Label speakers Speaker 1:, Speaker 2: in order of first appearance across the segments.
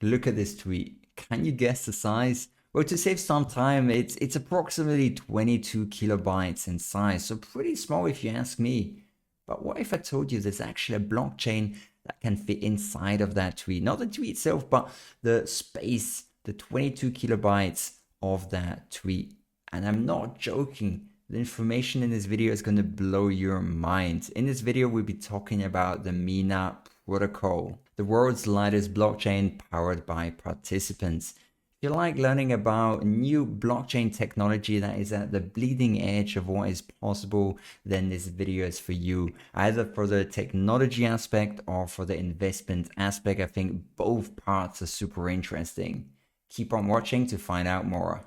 Speaker 1: Look at this tweet. Can you guess the size? Well, to save some time, it's approximately 22 kilobytes in size, so pretty small if you ask me. But what if I told you there's actually a blockchain that can fit inside of that tweet? Not the tweet itself, but the space, the 22 kilobytes of that tweet. And I'm not joking. The information in this video is going to blow your mind. In this video, we'll be talking about the Mina Protocol, the world's lightest blockchain powered by participants. If you like learning about new blockchain technology that is at the bleeding edge of what is possible, then this video is for you, either for the technology aspect or for the investment aspect. I think both parts are super interesting. Keep on watching to find out more.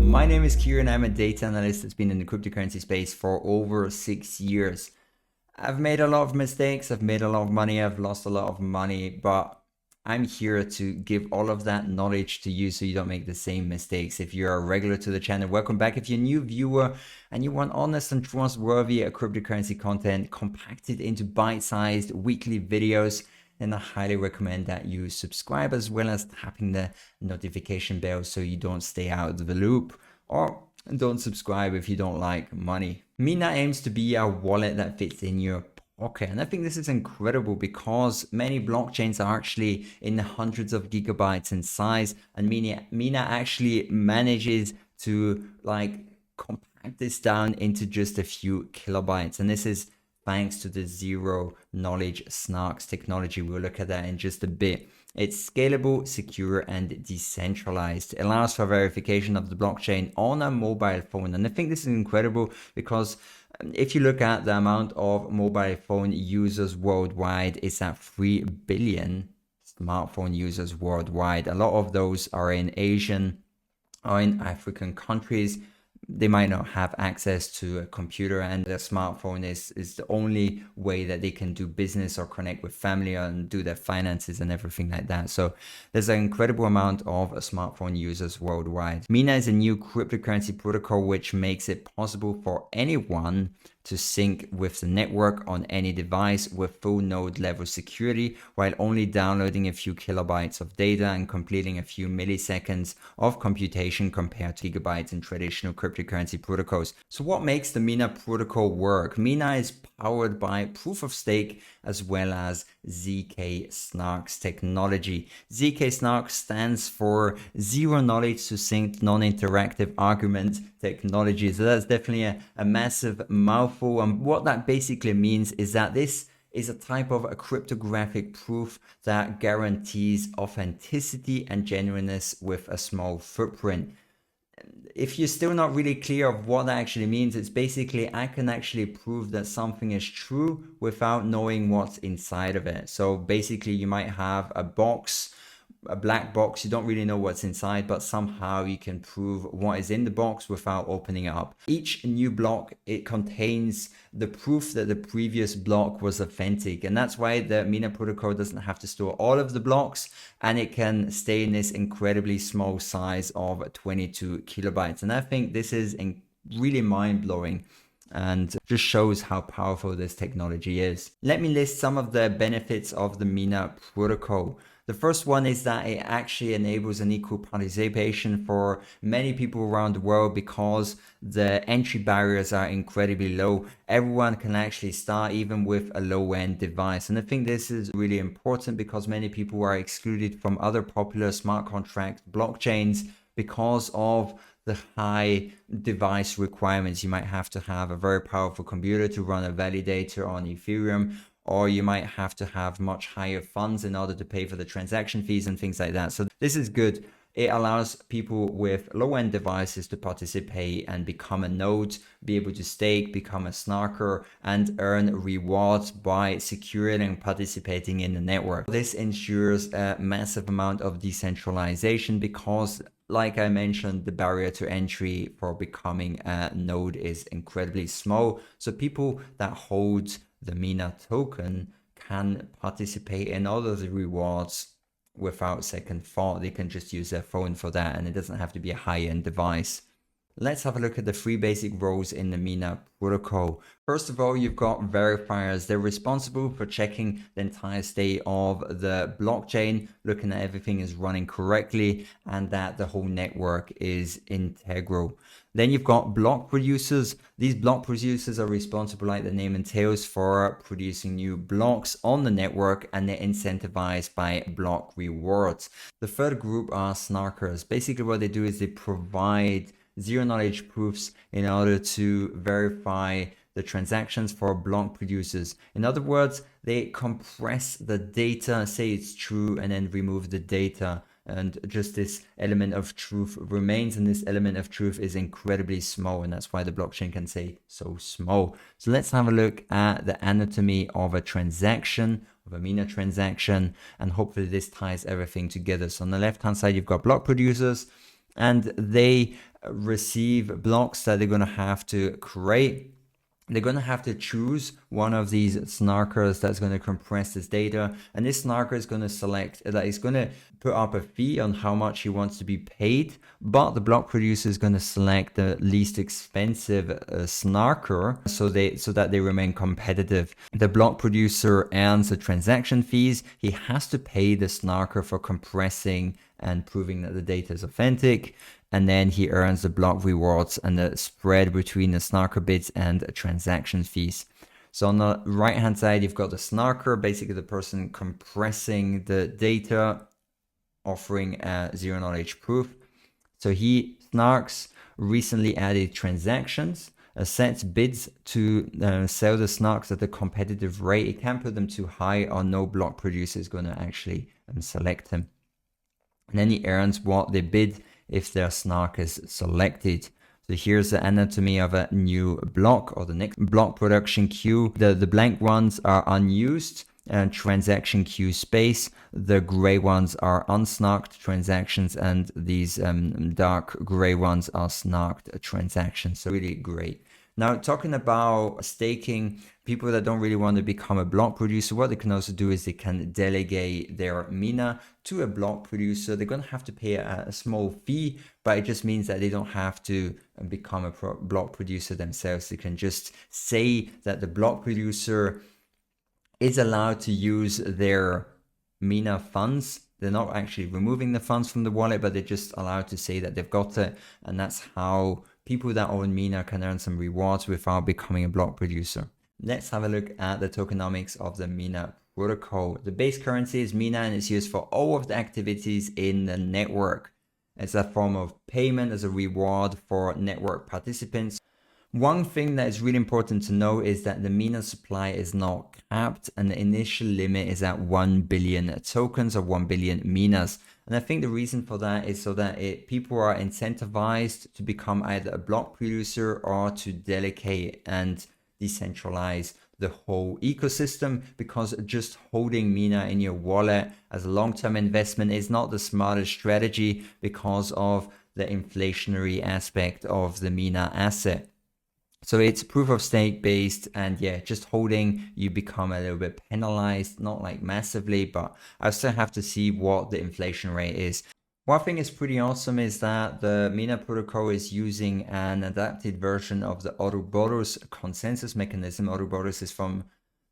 Speaker 1: My name is Kierin. I'm a data analyst that's been in the cryptocurrency space for over 6 years. I've made a lot of mistakes, I've made a lot of money, I've lost a lot of money, but I'm here to give all of that knowledge to you so you don't make the same mistakes. If you're a regular to the channel, welcome back. If you're a new viewer and you want honest and trustworthy cryptocurrency content compacted into bite-sized weekly videos, then I highly recommend that you subscribe, as well as tapping the notification bell so you don't stay out of the loop, or don't subscribe if you don't like money. Mina aims to be a wallet that fits in your pocket, and I think this is incredible because many blockchains are actually in the hundreds of gigabytes in size, and Mina actually manages to compact this down into just a few kilobytes, and this is thanks to the zero knowledge SNARKs technology. We'll look at that in just a bit. It's scalable, secure, and decentralized. It allows for verification of the blockchain on a mobile phone. And I think this is incredible because if you look at the amount of mobile phone users worldwide, it's at 3 billion smartphone users worldwide. A lot of those are in Asian or in African countries. They might not have access to a computer, and their smartphone is the only way that they can do business or connect with family and do their finances and everything like that. So there's an incredible amount of smartphone users worldwide. Mina is a new cryptocurrency protocol which makes it possible for anyone to sync with the network on any device with full node level security, while only downloading a few kilobytes of data and completing a few milliseconds of computation compared to gigabytes in traditional cryptocurrency protocols. So what makes the Mina protocol work? Mina is powered by proof of stake as well as zk-SNARKs technology. zk-SNARKs stands for zero knowledge succinct non-interactive argument technology. So that's definitely a massive mouthful, and what that basically means is that this is a type of a cryptographic proof that guarantees authenticity and genuineness with a small footprint. If you're still not really clear of what that actually means, it's basically I can actually prove that something is true without knowing what's inside of it. So basically you might have a box, a black box, you don't really know what's inside, but somehow you can prove what is in the box without opening it up. Each new block, it contains the proof that the previous block was authentic, and that's why the Mina protocol doesn't have to store all of the blocks, and it can stay in this incredibly small size of 22 kilobytes. And I think this is really mind-blowing and just shows how powerful this technology is. Let me list some of the benefits of the Mina protocol. The first one is that it actually enables an equal participation for many people around the world because the entry barriers are incredibly low. Everyone can actually start even with a low-end device. And I think this is really important because many people are excluded from other popular smart contract blockchains because of the high device requirements. You might have to have a very powerful computer to run a validator on Ethereum, or you might have to have much higher funds in order to pay for the transaction fees and things like that. So this is good. It allows people with low-end devices to participate and become a node, be able to stake, become a snarker, and earn rewards by securing and participating in the network. This ensures a massive amount of decentralization because, like I mentioned, the barrier to entry for becoming a node is incredibly small. So people that hold the Mina token can participate in all of the rewards without second thought. They can just use their phone for that, and it doesn't have to be a high-end device. Let's have a look at the three basic roles in the Mina protocol. First of all, you've got verifiers. They're responsible for checking the entire state of the blockchain, looking that everything is running correctly and that the whole network is integral. Then you've got block producers. These block producers are responsible, like the name entails, for producing new blocks on the network, and they're incentivized by block rewards. The third group are snarkers. Basically what they do is they provide zero knowledge proofs in order to verify the transactions for block producers. In other words, they compress the data, say it's true, and then remove the data. And just this element of truth remains, and this element of truth is incredibly small, and that's why the blockchain can say so small. So let's have a look at the anatomy of a transaction, of a Mina transaction, and hopefully this ties everything together. So on the left hand side, you've got block producers, and they receive blocks that they're going to have to create. They're going to have to choose one of these snarkers that's going to compress this data, and this snarker is going to select that is going to put up a fee on how much he wants to be paid, but the block producer is going to select the least expensive snarker so that they remain competitive. The block producer earns the transaction fees. He has to pay the snarker for compressing and proving that the data is authentic, and then he earns the block rewards and the spread between the snarker bids and transaction fees. So on the right hand side, you've got the snarker, basically the person compressing the data, offering a zero knowledge proof. So SNARKs recently added transactions, sets bids to sell the SNARKs at a competitive rate. It can't put them too high, or no block producer is going to actually select him. And then he earns what they bid if their snark is selected. So here's the anatomy of a new block, or the next block production queue. The blank ones are unused and transaction queue space. The gray ones are unsnarked transactions, and these dark gray ones are snarked transactions. So really great. Now, talking about staking, people that don't really want to become a block producer, what they can also do is they can delegate their Mina to a block producer. They're going to have to pay a small fee, but it just means that they don't have to become a block producer themselves. They can just say that the block producer is allowed to use their Mina funds. They're not actually removing the funds from the wallet, but they're just allowed to say that they've got it. And that's how people that own Mina can earn some rewards without becoming a block producer. Let's have a look at the tokenomics of the Mina protocol. The base currency is Mina, and it's used for all of the activities in the network. It's a form of payment as a reward for network participants. One thing that is really important to know is that the Mina supply is not capped, and the initial limit is at 1 billion tokens, or 1 billion Minas. And I think the reason for that is so that people are incentivized to become either a block producer or to delegate and decentralize the whole ecosystem, because just holding Mina in your wallet as a long-term investment is not the smartest strategy because of the inflationary aspect of the Mina asset. So it's proof of stake based, and yeah, just holding, you become a little bit penalized, not like massively, but I still have to see what the inflation rate is. One thing is pretty awesome is that the Mina protocol is using an adapted version of the Ouroboros consensus mechanism. Ouroboros is from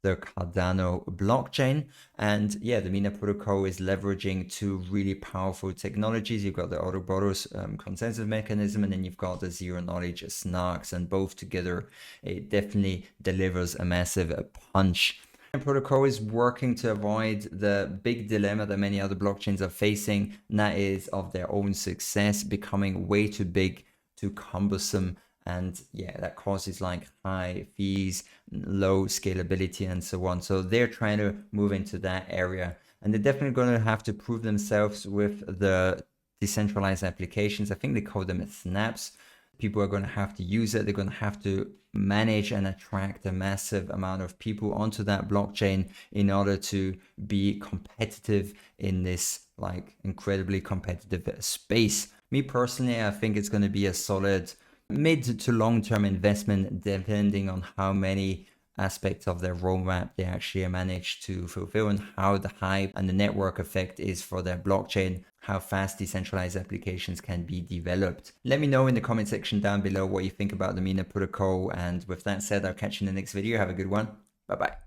Speaker 1: the Cardano blockchain, and yeah, the Mina protocol is leveraging two really powerful technologies. You've got the Ouroboros consensus mechanism, and then you've got the zero knowledge SNARKs, and both together it definitely delivers a massive punch. The protocol is working to avoid the big dilemma that many other blockchains are facing, and that is of their own success becoming way too big, too cumbersome, and yeah, that causes like high fees, low scalability, and so on. So they're trying to move into that area, and they're definitely going to have to prove themselves with the decentralized applications. I think they call them snaps. People are going to have to use it. They're going to have to manage and attract a massive amount of people onto that blockchain in order to be competitive in this like incredibly competitive space. Me personally, I think it's going to be a solid mid to long-term investment, depending on how many aspects of their roadmap they actually managed to fulfill, and how the hype and the network effect is for their blockchain, how fast decentralized applications can be developed. Let me know in the comment section down below what you think about the Mina Protocol. And with that said, I'll catch you in the next video. Have a good one. Bye bye.